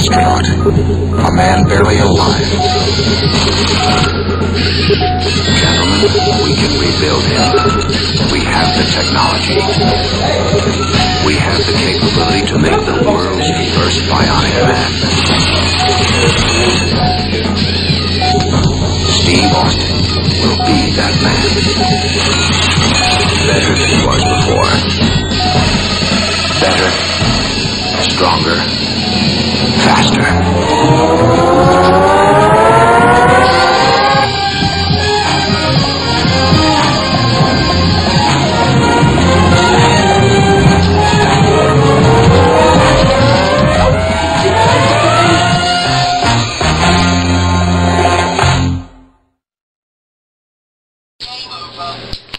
astronaut, a man barely alive. Gentlemen, we can rebuild him. We have the technology. We have the capability to make the world's first bionic man. Steve Austin will be that man. Better than he was before. Better, stronger, faster. Game over.